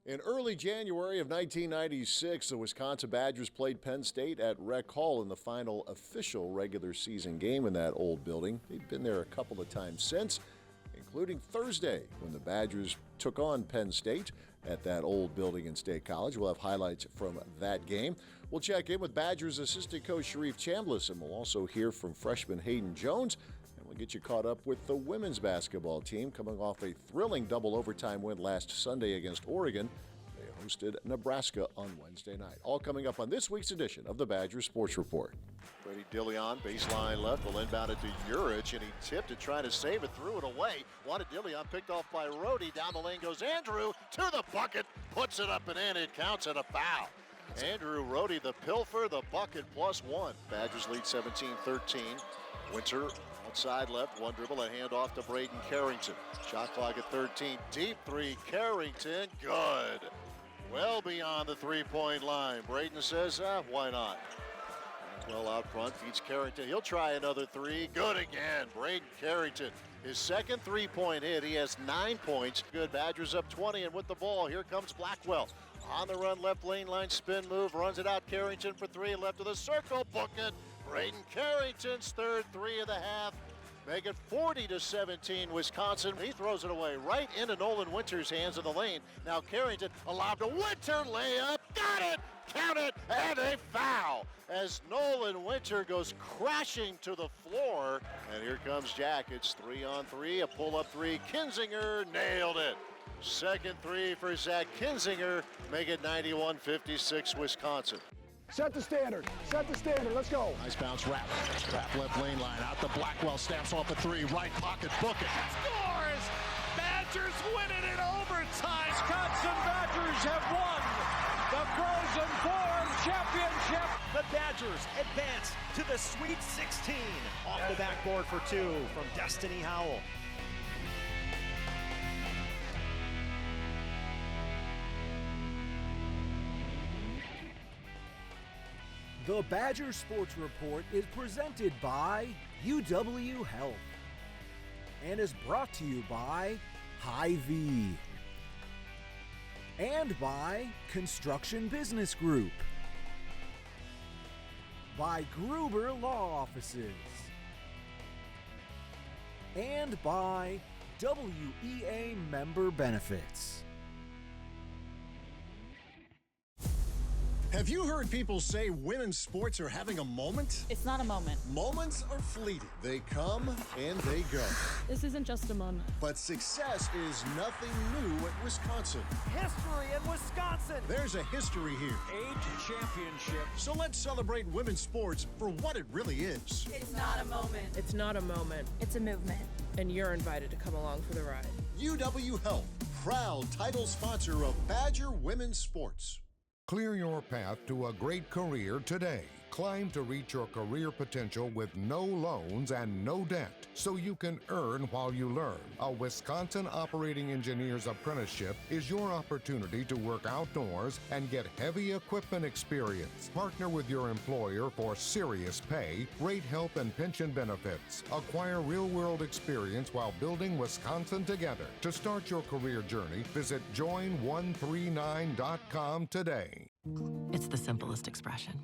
In early January of 1996, the Wisconsin Badgers played Penn State at Rec Hall in the final official regular season game in that old building. They've been there a couple of times since, including Thursday when the Badgers took on Penn State at that old building in State College. We'll have highlights from that game. We'll check in with Badgers assistant coach Sharif Chambliss, and we'll also hear from freshman Hayden Jones. And we'll get you caught up with the women's basketball team coming off a thrilling double overtime win last Sunday against Oregon. They hosted Nebraska on Wednesday night. All coming up on this week's edition of the Badgers Sports Report. Brady Dillon, baseline left, will inbound it to Urich, and he tipped it, trying to save it, threw it away. Wanted Dillon, picked off by Rhodey. Down the lane goes Andrew, to the bucket, puts it up and in. It counts at a foul. Andrew Rhodey, the pilfer, the bucket +1. Badgers lead 17-13. Winter outside left, one dribble, a handoff to Braden Carrington. Shot clock at 13, deep three, Carrington, good. Well beyond the three-point line. Braden says, why not? Well out front, feeds Carrington. He'll try another three. Good again. Braden Carrington, his second three-point hit. He has 9 points. Good. Badgers up 20, and with the ball, here comes Blackwell. On the run, left lane line, spin move, runs it out. Carrington for three, left of the circle. Book it. Braden Carrington's third three of the half. Make it 40-17, Wisconsin. He throws it away right into Nolan Winter's hands in the lane. Now Carrington allowed to Winter layup. Got it! Count it! And a foul as Nolan Winter goes crashing to the floor. And here comes Jackets, 3-on-3, a pull-up three. Kinzinger nailed it. Second three for Zach Kinzinger. Make it 91-56, Wisconsin. Set the standard. Set the standard. Let's go. Nice bounce, Rapp. Rapp left lane line out to Blackwell. Stamps off a three. Right pocket. Book it. Scores! Badgers win it in overtime. Wisconsin Badgers have won the Frozen Four championship. The Badgers advance to the Sweet 16. Off the backboard for two from Destiny Howell. The Badger Sports Report is presented by UW Health and is brought to you by Hy-Vee and by Construction Business Group, by Gruber Law Offices, and by WEA Member Benefits. Have you heard people say women's sports are having a moment? It's not a moment. Moments are fleeting. They come and they go. This isn't just a moment. But success is nothing new at Wisconsin. History in Wisconsin. There's a history here. Age championship. So let's celebrate women's sports for what it really is. It's not a moment. It's not a moment. It's a movement. And you're invited to come along for the ride. UW Health, proud title sponsor of Badger Women's Sports. Clear your path to a great career today. Climb to reach your career potential with no loans and no debt, so you can earn while you learn. A Wisconsin Operating Engineer's Apprenticeship is your opportunity to work outdoors and get heavy equipment experience. Partner with your employer for serious pay, great health and pension benefits. Acquire real-world experience while building Wisconsin together. To start your career journey, visit join139.com today. It's the simplest expression.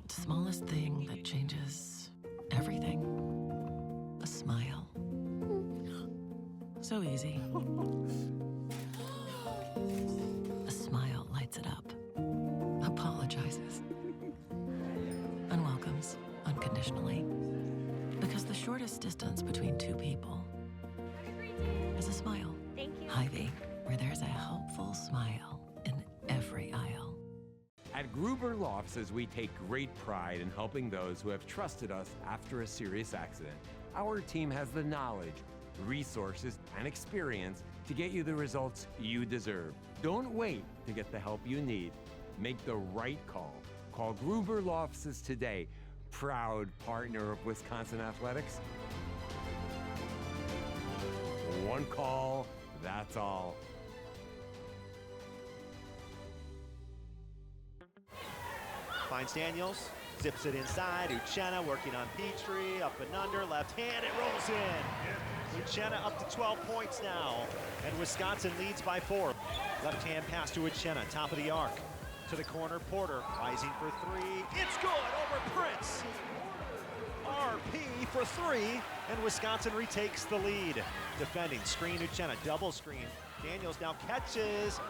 The smallest thing that changes everything. A smile. So easy. A smile lights it up. Apologizes. And welcomes unconditionally. Because the shortest distance between two people is a smile. Thank you. Hy-Vee, where there's a helpful smile in every aisle. At Gruber Law Offices, we take great pride in helping those who have trusted us after a serious accident. Our team has the knowledge, resources, and experience to get you the results you deserve. Don't wait to get the help you need. Make the right call. Call Gruber Law Offices today, proud partner of Wisconsin Athletics. One call, that's all. Finds Daniels, zips it inside. Uchenna working on Petrie, up and under, left hand, it rolls in. Uchenna up to 12 points now, and Wisconsin leads by 4. Left-hand pass to Uchenna, top of the arc. To the corner, Porter, rising for 3. It's good over Prince. RP for 3, and Wisconsin retakes the lead. Defending, screen Uchenna, double screen. Daniels now catches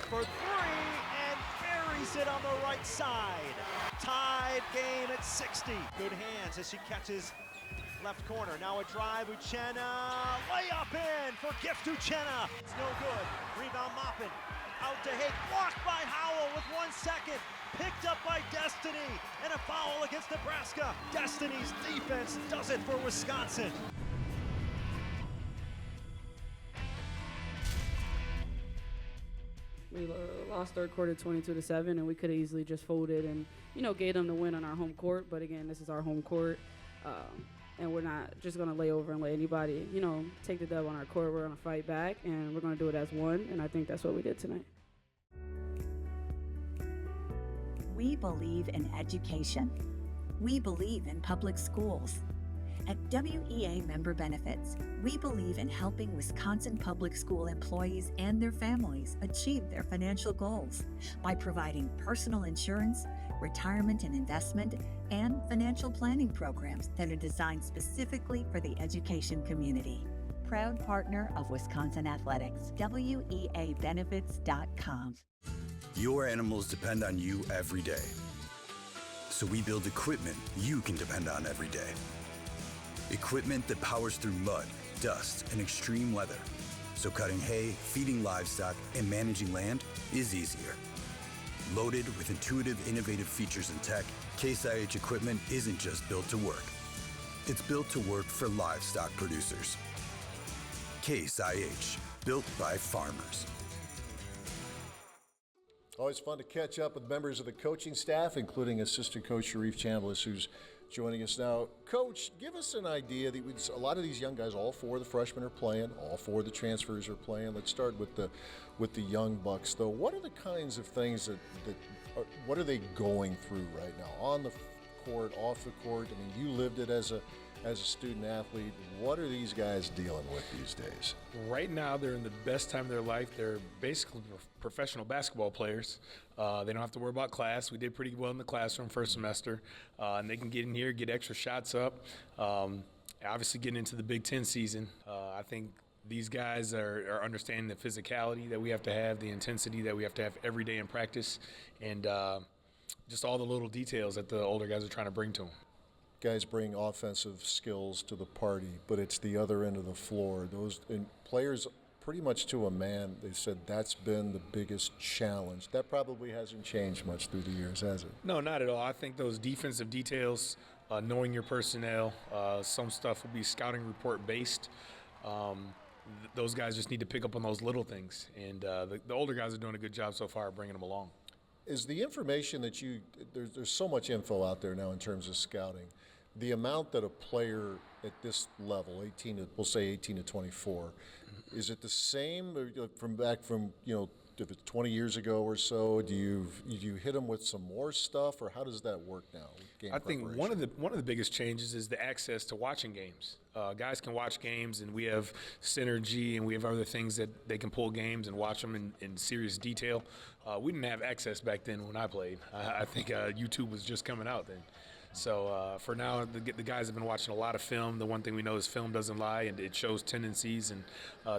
for 3 and buries it on the right side. Tied game at 60. Good hands as she catches left corner. Now a drive, Uchenna, layup in for Gift Uchenna. It's no good. Rebound Moppin. Out to Hake, blocked by Howell with 1 second. Picked up by Destiny, and a foul against Nebraska. Destiny's defense does it for Wisconsin. We lost third quarter 22-7, and we could have easily just folded and, gave them the win on our home court. But again, this is our home court, and we're not just going to lay over and let anybody, take the dub on our court. We're going to fight back, and we're going to do it as one, and I think that's what we did tonight. We believe in education. We believe in public schools. At WEA Member Benefits, we believe in helping Wisconsin public school employees and their families achieve their financial goals by providing personal insurance, retirement and investment, and financial planning programs that are designed specifically for the education community. Proud partner of Wisconsin Athletics, WEAbenefits.com. Your animals depend on you every day. So we build equipment you can depend on every day. Equipment that powers through mud, dust, and extreme weather. So cutting hay, feeding livestock, and managing land is easier. Loaded with intuitive, innovative features and tech, Case IH equipment isn't just built to work. It's built to work for livestock producers. Case IH, built by farmers. Always fun to catch up with members of the coaching staff, including assistant coach Sharif Chambliss, who's joining us now. Coach, give us an idea. A lot of these young guys, all 4 of the freshmen are playing, all 4 of the transfers are playing. Let's start with the young bucks, though. What are the kinds of things what are they going through right now, on the court, off the court? I mean, you lived it as a student athlete. What are these guys dealing with these days? Right now, they're in the best time of their life. They're basically professional basketball players. They don't have to worry about class. We did pretty well in the classroom first semester, and they can get in here, get extra shots up. Obviously, getting into the Big Ten season, I think these guys are understanding the physicality that we have to have, the intensity that we have to have every day in practice, and just all the little details that the older guys are trying to bring to them. Guys bring offensive skills to the party, but it's the other end of the floor. And players, pretty much to a man, they said that's been the biggest challenge. That probably hasn't changed much through the years, has it? No, not at all. I think those defensive details, knowing your personnel, some stuff will be scouting report based. Those guys just need to pick up on those little things, and the older guys are doing a good job so far bringing them along. Is the information that there's so much info out there now in terms of scouting, the amount that a player at this level, we'll say 18 to 24, is it the same from if it's 20 years ago or so? Do you hit them with some more stuff, or how does that work now? I think one of the biggest changes is the access to watching games. Guys can watch games, and we have Synergy, and we have other things that they can pull games and watch them in serious detail. We didn't have access back then when I played. I think YouTube was just coming out then. So for now, the guys have been watching a lot of film. The one thing we know is film doesn't lie, and it shows tendencies, and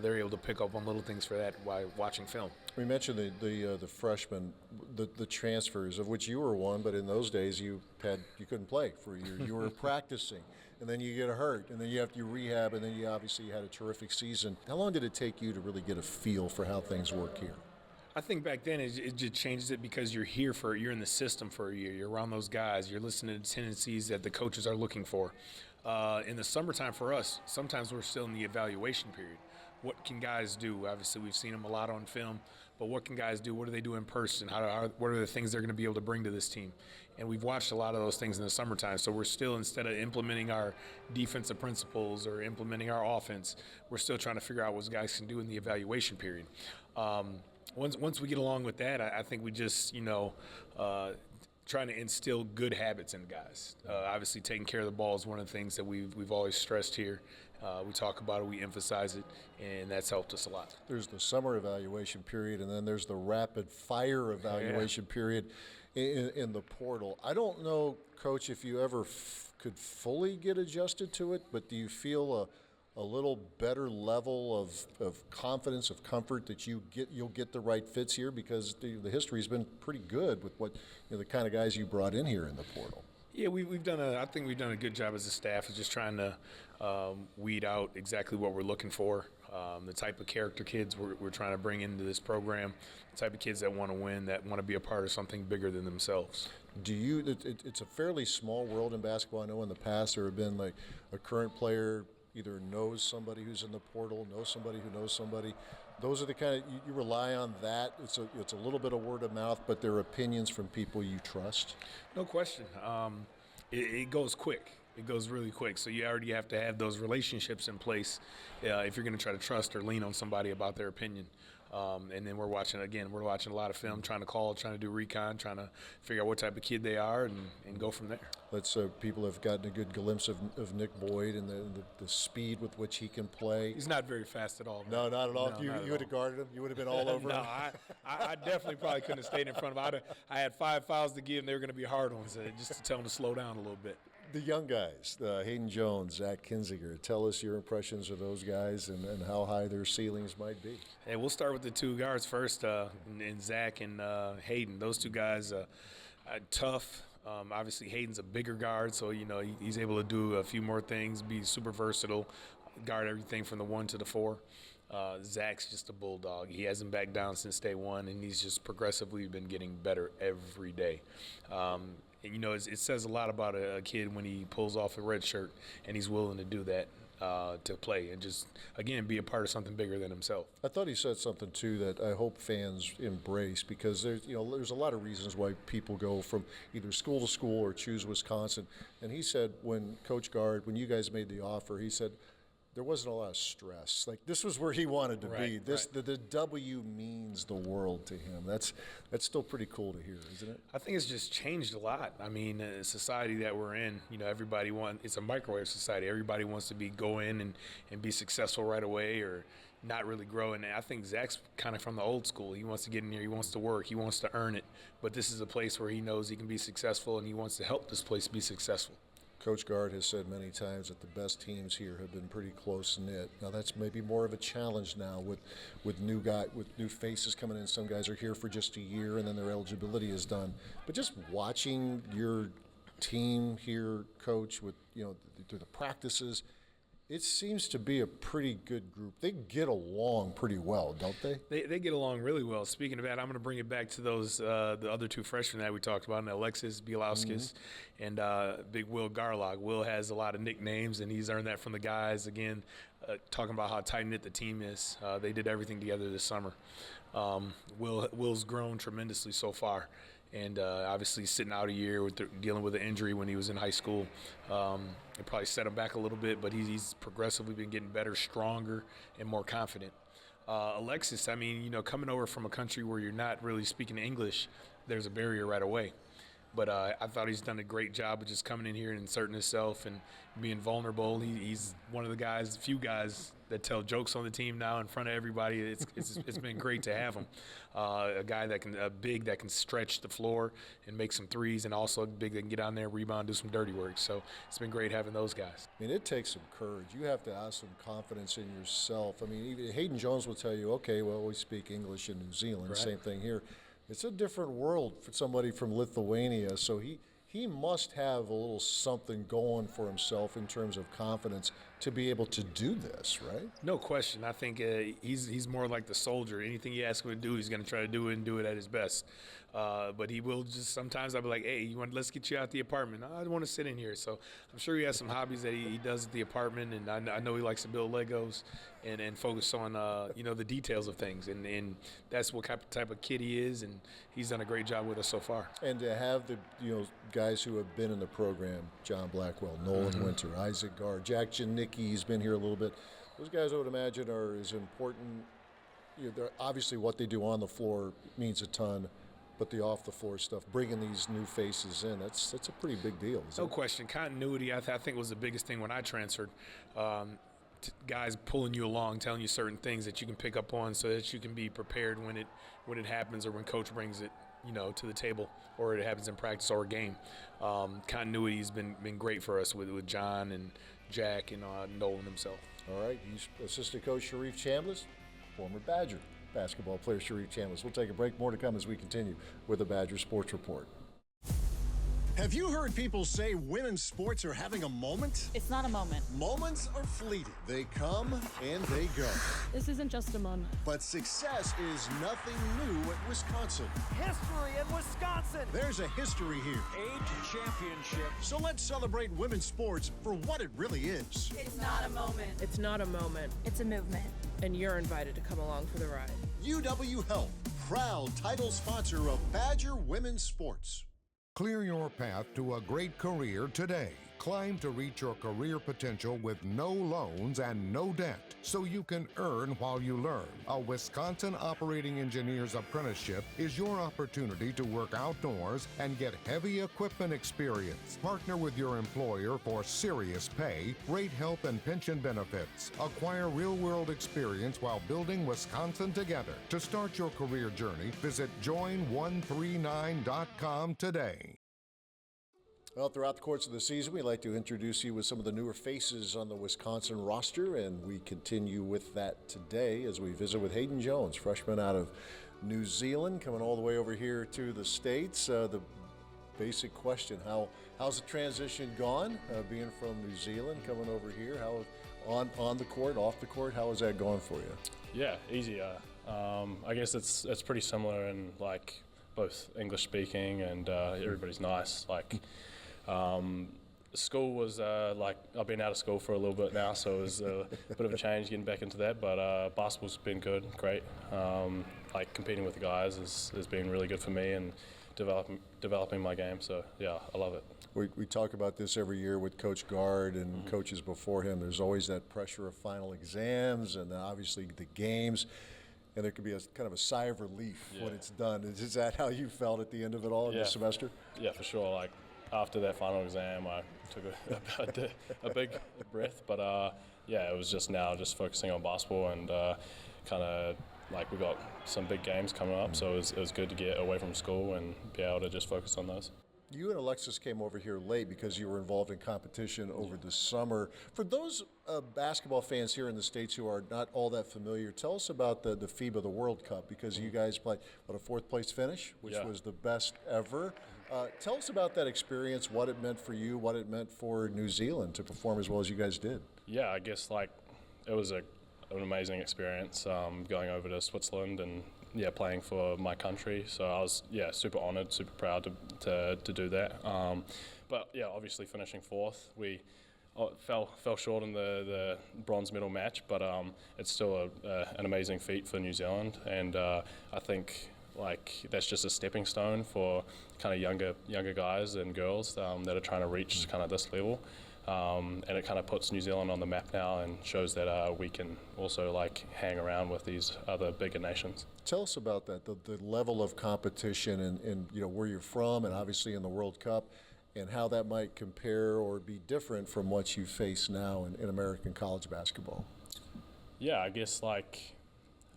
they're able to pick up on little things for that while watching film. We mentioned the freshmen, the transfers, of which you were one, but in those days you couldn't play for a year. You were practicing, and then you get hurt, and then you have to rehab, and then you obviously had a terrific season. How long did it take you to really get a feel for how things work here? I think back then it just changes it because you're in the system for a year. You're around those guys. You're listening to tendencies that the coaches are looking for. In the summertime for us, sometimes we're still in the evaluation period. What can guys do? Obviously, we've seen them a lot on film, but what can guys do? What do they do in person? What are the things they're going to be able to bring to this team? And we've watched a lot of those things in the summertime. So we're still, instead of implementing our defensive principles or implementing our offense, we're still trying to figure out what guys can do in the evaluation period. Once we get along with that, I think we just, trying to instill good habits in guys. Obviously, taking care of the ball is one of the things that we've always stressed here We talk about it, we emphasize it, and that's helped us a lot. There's the summer evaluation period, and then there's the rapid fire evaluation period in the portal. I don't know, Coach, if you ever could fully get adjusted to it, but do you feel a little better level of confidence, of comfort that you'll get the right fits here, because the history's been pretty good with what the kind of guys you brought in here in the portal? Yeah, I think we've done a good job as a staff of just trying to weed out exactly what we're looking for, the type of character kids we're trying to bring into this program, the type of kids that want to win, that want to be a part of something bigger than themselves. It's a fairly small world in basketball. I know in the past there have been like a current player either knows somebody who's in the portal, knows somebody who knows somebody. Those are the kind of, you rely on that. It's a little bit of word of mouth, but they're opinions from people you trust. No question. It goes quick. It goes really quick. So you already have to have those relationships in place if you're going to try to trust or lean on somebody about their opinion. And then we're watching a lot of film, trying to do recon, trying to figure out what type of kid they are and go from there. People have gotten a good glimpse of Nick Boyd and the speed with which he can play. He's not very fast at all. No, not at all. No, you would have guarded him. You would have been all over him. I definitely probably couldn't have stayed in front of him. I had 5 fouls to give, and they were going to be hard ones, just to tell him to slow down a little bit. The young guys, Hayden Jones, Zach Kinziger, tell us your impressions of those guys and how high their ceilings might be. Hey, we'll start with the two guards first, and Zach and Hayden. Those two guys are tough. Obviously, Hayden's a bigger guard, so he's able to do a few more things, be super versatile, guard everything from the 1 to the 4. Zach's just a bulldog. He hasn't backed down since day one, and he's just progressively been getting better every day. And it says a lot about a kid when he pulls off a red shirt and he's willing to do that to play and just, again, be a part of something bigger than himself. I thought he said something, too, that I hope fans embrace, because there's a lot of reasons why people go from either school to school or choose Wisconsin. And he said when when you guys made the offer, he said there wasn't a lot of stress. Like, this was where he wanted to be. The W means the world to him. That's still pretty cool to hear, isn't it? I think it's just changed a lot. I mean, the society that we're in, everybody it's a microwave society. Everybody wants to go in and be successful right away, or not really grow. And I think Zach's kind of from the old school. He wants to get in here. He wants to work. He wants to earn it. But this is a place where he knows he can be successful, and he wants to help this place be successful. Coach Gard has said many times that the best teams here have been pretty close-knit. Now, that's maybe more of a challenge now with new faces coming in. Some guys are here for just a year, and then their eligibility is done. But just watching your team here, Coach, with through the practices, it seems to be a pretty good group. They get along pretty well, don't they? They get along really well. Speaking of that, I'm going to bring it back to those the other two freshmen that we talked about, and Alexis Bielauskas and Big Will Garlock. Will has a lot of nicknames, and he's earned that from the guys. Again, talking about how tight-knit the team is. They did everything together this summer. Will's grown tremendously so far. And obviously sitting out a year dealing with an injury when he was in high school. It probably set him back a little bit, but he's progressively been getting better, stronger, and more confident. Alexis, coming over from a country where you're not really speaking English, there's a barrier right away. But I thought he's done a great job of just coming in here and inserting himself and being vulnerable. He's one of the few guys that tell jokes on the team now in front of everybody. It's been great to have him. A guy that can stretch the floor and make some threes, and also big that can get on there, rebound, do some dirty work. So it's been great having those guys. It takes some courage. You have to have some confidence in yourself. Even Hayden Jones will tell you, okay, well, we speak English in New Zealand. Right. Same thing here. It's a different world for somebody from Lithuania, so he must have a little something going for himself in terms of confidence to be able to do this, right? No question. I think he's more like the soldier. Anything you ask him to do, he's going to try to do it and do it at his best. But he will just sometimes I'll be like, hey, let's get you out the apartment. I don't want to sit in here. So I'm sure he has some hobbies that he does at the apartment, and I know he likes to build Legos and focus on the details of things. And that's what type of kid he is, and he's done a great job with us so far. And to have the guys who have been in the program, John Blackwell, Nolan Winter, Isaac Gard, Jack Janicki, he's been here a little bit. Those guys I would imagine are as important. Obviously what they do on the floor means a ton, but the off-the-floor stuff, bringing these new faces in, that's a pretty big deal. No question. Continuity, I think, was the biggest thing when I transferred. guys pulling you along, telling you certain things that you can pick up on so that you can be prepared when it happens or when coach brings it, to the table, or it happens in practice or a game. Continuity has been great for us with John and Jack and Nolan himself. All right, he's assistant coach Sharif Chambliss, former Badger basketball player Sharif Chambliss. We'll take a break. More to come as we continue with the Badger Sports Report. Have you heard people say women's sports are having a moment? It's not a moment. Moments are fleeting. They come and they go. This isn't just a moment. But success is nothing new at Wisconsin. History in Wisconsin. There's a history here. Age championship. So let's celebrate women's sports for what it really is. It's not a moment. It's not a moment. It's a movement. And you're invited to come along for the ride. UW Health, proud title sponsor of Badger Women's Sports. Clear your path to a great career today. Climb to reach your career potential with no loans and no debt, so you can earn while you learn. A Wisconsin Operating Engineer's Apprenticeship is your opportunity to work outdoors and get heavy equipment experience. Partner with your employer for serious pay, great health and pension benefits. Acquire real-world experience while building Wisconsin together. To start your career journey, visit join139.com today. Well, throughout the course of the season, we'd like to introduce you with some of the newer faces on the Wisconsin roster, and we continue with that today as we visit with Hayden Jones, freshman out of New Zealand, coming all the way over here to the States. The basic question, how's the transition gone, being from New Zealand, coming over here? How on the court, off the court, how is that going for you? Yeah, easier. I guess it's pretty similar in like both English speaking and everybody's nice. Like school was like I've been out of school for a little bit now, so it was a bit of a change getting back into that. But basketball's been good, great. Like competing with the guys has been really good for me and developing my game. So yeah, I love it. We talk about this every year with Coach Guard and coaches before him. There's always that pressure of final exams and then obviously the games. And there could be a kind of a sigh of relief when it's done. Is that how you felt at the end of it all in the semester? Yeah, for sure. Like after that final exam, I took a big breath. But yeah, it was just focusing on basketball and kind of like we got some big games coming up. So it was good to get away from school and be able to just focus on those. You and Alexis came over here late because you were involved in competition over the summer. For those basketball fans here in the States who are not all that familiar, tell us about the FIBA, the World Cup, because you guys played a fourth-place finish, which was the best ever. Tell us about that experience, what it meant for you, what it meant for New Zealand to perform as well as you guys did. Yeah, I guess like it was an amazing experience going over to Switzerland and playing for my country. So I was super honored, super proud to do that. But yeah, obviously finishing fourth, we fell short in the bronze medal match, but it's still an amazing feat for New Zealand, and I think like that's just a stepping stone for kind of younger guys and girls that are trying to reach kind of this level. And it kind of puts New Zealand on the map now and shows that we can also like hang around with these other bigger nations. Tell us about that, the level of competition and where you're from and obviously in the World Cup and how that might compare or be different from what you face now in American college basketball. Yeah, I guess like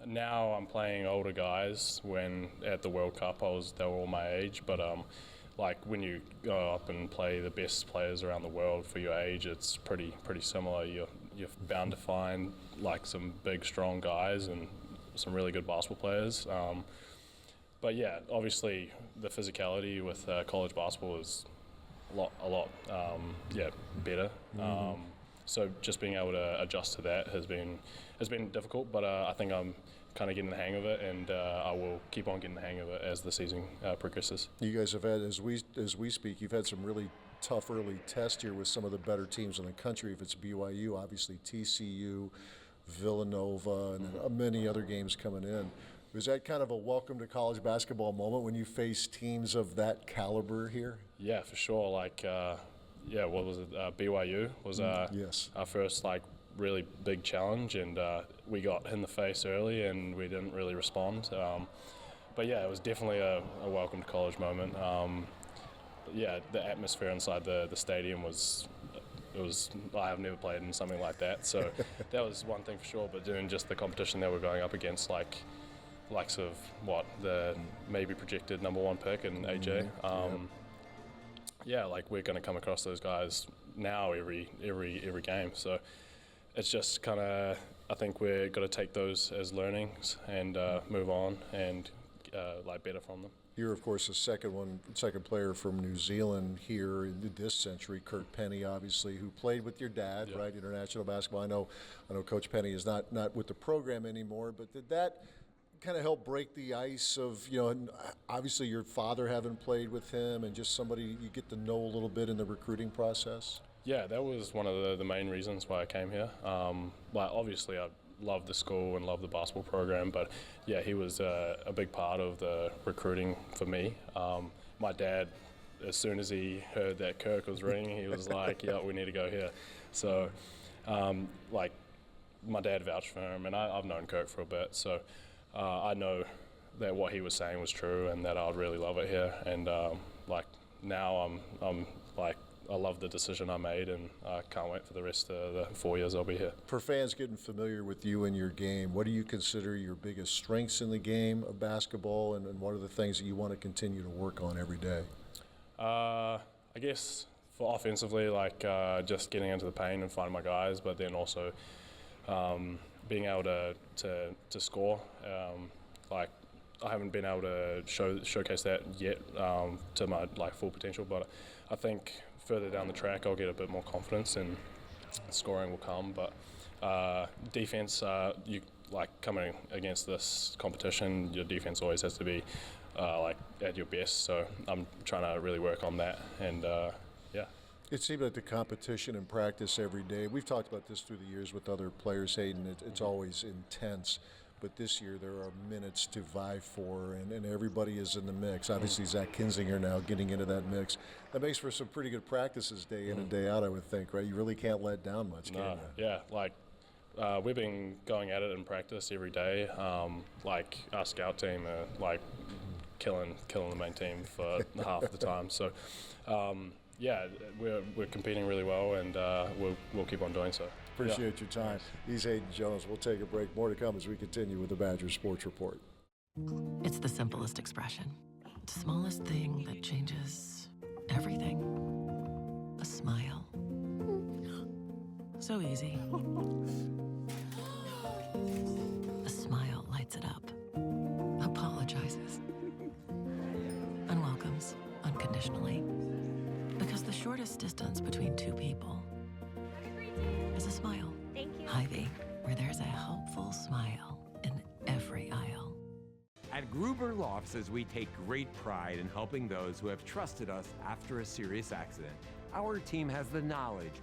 now I'm playing older guys. When at the World Cup they were all my age, but like when you go up and play the best players around the world for your age, it's pretty similar. You're bound to find like some big, strong guys and some really good basketball players. But yeah, obviously the physicality with college basketball is a lot better. So just being able to adjust to that has been difficult, but I think I'm kind of getting the hang of it, and I will keep on getting the hang of it as the season progresses. You guys have had, as we speak, you've had some really tough early tests here with some of the better teams in the country. If it's BYU, obviously TCU, Villanova, and many other games coming in. Was that kind of a welcome to college basketball moment when you face teams of that caliber here? Yeah, for sure. Like, what was it? BYU was our first like really big challenge, and we got hit in the face early and we didn't really respond. But yeah, it was definitely a welcome to college moment. The atmosphere inside the stadium was I have never played in something like that. So that was one thing for sure. But doing just the competition that we're going up against, likes of the maybe projected #1 pick and AJ. Like we're going to come across those guys now every game. So it's just kind of, I think we're got to take those as learnings and move on and better from them. You're, of course, the second player from New Zealand here in this century. Kurt Penny, obviously, who played with your dad, right? International basketball. I know Coach Penny is not with the program anymore, but did that kind of help break the ice of, obviously your father having played with him and just somebody you get to know a little bit in the recruiting process? Yeah, that was one of the main reasons why I came here. Obviously, I love the school and love the basketball program, but yeah, he was a big part of the recruiting for me. My dad, as soon as he heard that Kirk was ringing, he was like, yeah, we need to go here. So, my dad vouched for him, and I've known Kirk for a bit, so I know that what he was saying was true and that I'd really love it here. And now I'm I love the decision I made, and I can't wait for the rest of the 4 years I'll be here. For fans getting familiar with you and your game, what do you consider your biggest strengths in the game of basketball, and what are the things that you want to continue to work on every day? I guess for offensively, just getting into the paint and finding my guys, but then also being able to score. I haven't been able to showcase that yet to my full potential, but I think further down the track I'll get a bit more confidence and scoring will come. But defense, you coming against this competition, your defense always has to be at your best. So I'm trying to really work on that, and It seemed like the competition in practice every day. We've talked about this through the years with other players, Hayden. It's always intense. But this year there are minutes to vie for, and everybody is in the mix. Obviously, Zach Kinzinger now getting into that mix. That makes for some pretty good practices day in and day out, I would think, right? You really can't let down much, can you? Yeah, we've been going at it in practice every day. Our scout team are killing the main team for half the time. So, we're competing really well, and we'll keep on doing so. Appreciate your time. He's Hayden Jones. We'll take a break. More to come as we continue with the Badger Sports Report. It's the simplest expression. The smallest thing that changes everything. A smile. So easy. A smile lights it up. Apologizes. Unwelcomes unconditionally. Because the shortest distance between two people is a smile. Thank you. Hy-Vee, where there's a helpful smile in every aisle. At Gruber Law Offices, we take great pride in helping those who have trusted us after a serious accident. Our team has the knowledge,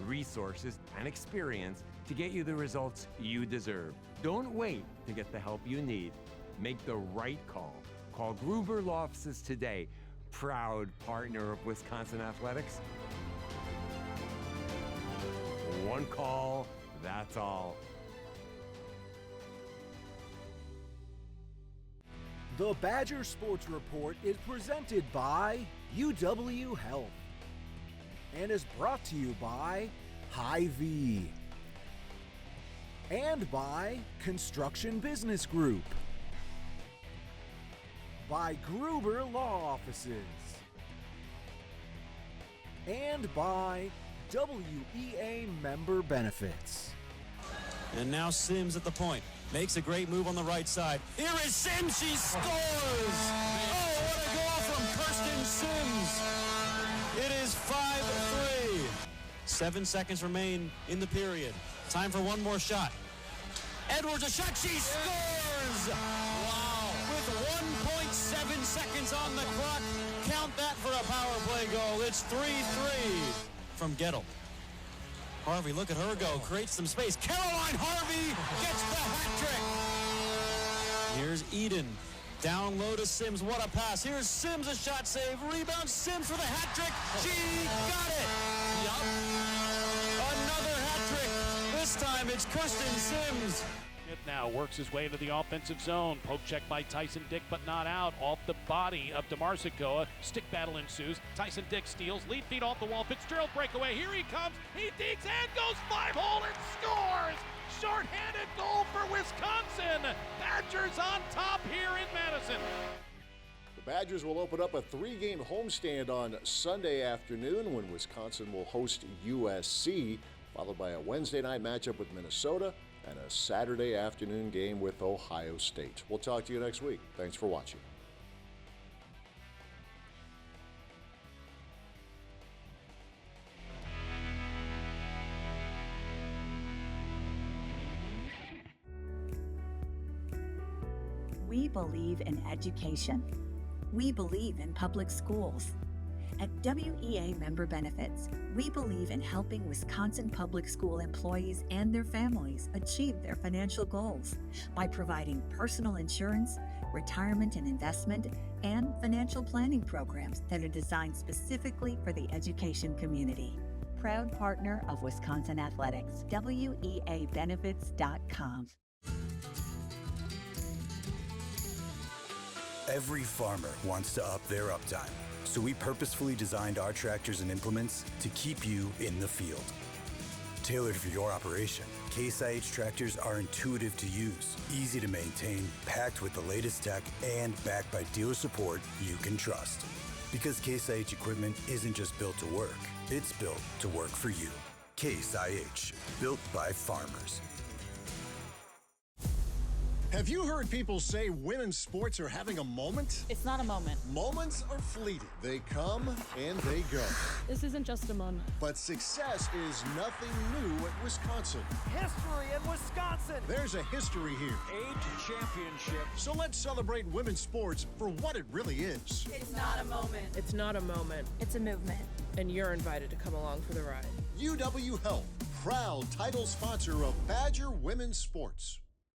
resources, and experience to get you the results you deserve. Don't wait to get the help you need. Make the right call. Call Gruber Law Offices today. Proud partner of Wisconsin Athletics. One call, that's all. The Badger Sports Report is presented by UW Health and is brought to you by Hy-Vee and by Construction Business Group, by Gruber Law Offices, and by WEA Member Benefits. And now Sims at the point. Makes a great move on the right side. Here is Sims, she scores! Oh, what a goal from Kirsten Sims! It is 5-3. 7 seconds remain in the period. Time for one more shot. Edwards, a shot, she scores! Wow! With 1.7 seconds on the clock, count that for a power play goal. It's 3-3 from Gettle. Harvey, look at her go, creates some space. Caroline Harvey gets the hat trick. Here's Eden, down low to Sims, what a pass. Here's Sims, a shot save, rebound, Sims for the hat trick. She got it. Yup. Another hat trick. This time it's Kirsten Sims. Smith now works his way into the offensive zone. Poke check by Tyson Dick, but not out. Off the body of DeMarsico. Stick battle ensues. Tyson Dick steals. Lead feet off the wall. Fitzgerald breakaway. Here he comes. He digs and goes 5-hole and scores. Short-handed goal for Wisconsin. Badgers on top here in Madison. The Badgers will open up a 3-game homestand on Sunday afternoon when Wisconsin will host USC, followed by a Wednesday night matchup with Minnesota and a Saturday afternoon game with Ohio State. We'll talk to you next week. Thanks for watching. We believe in education. We believe in public schools. At WEA Member Benefits, we believe in helping Wisconsin public school employees and their families achieve their financial goals by providing personal insurance, retirement and investment, and financial planning programs that are designed specifically for the education community. Proud partner of Wisconsin Athletics, WEAbenefits.com. Every farmer wants to up their uptime, so we purposefully designed our tractors and implements to keep you in the field. Tailored for your operation, Case IH tractors are intuitive to use, easy to maintain, packed with the latest tech, and backed by dealer support you can trust. Because Case IH equipment isn't just built to work, it's built to work for you. Case IH, built by farmers. Have you heard people say women's sports are having a moment? It's not a moment. Moments are fleeting. They come and they go. This isn't just a moment. But success is nothing new at Wisconsin. History in Wisconsin. There's a history here. 8 championships. So let's celebrate women's sports for what it really is. It's not a moment. It's not a moment. It's a movement. And you're invited to come along for the ride. UW Health, proud title sponsor of Badger Women's Sports.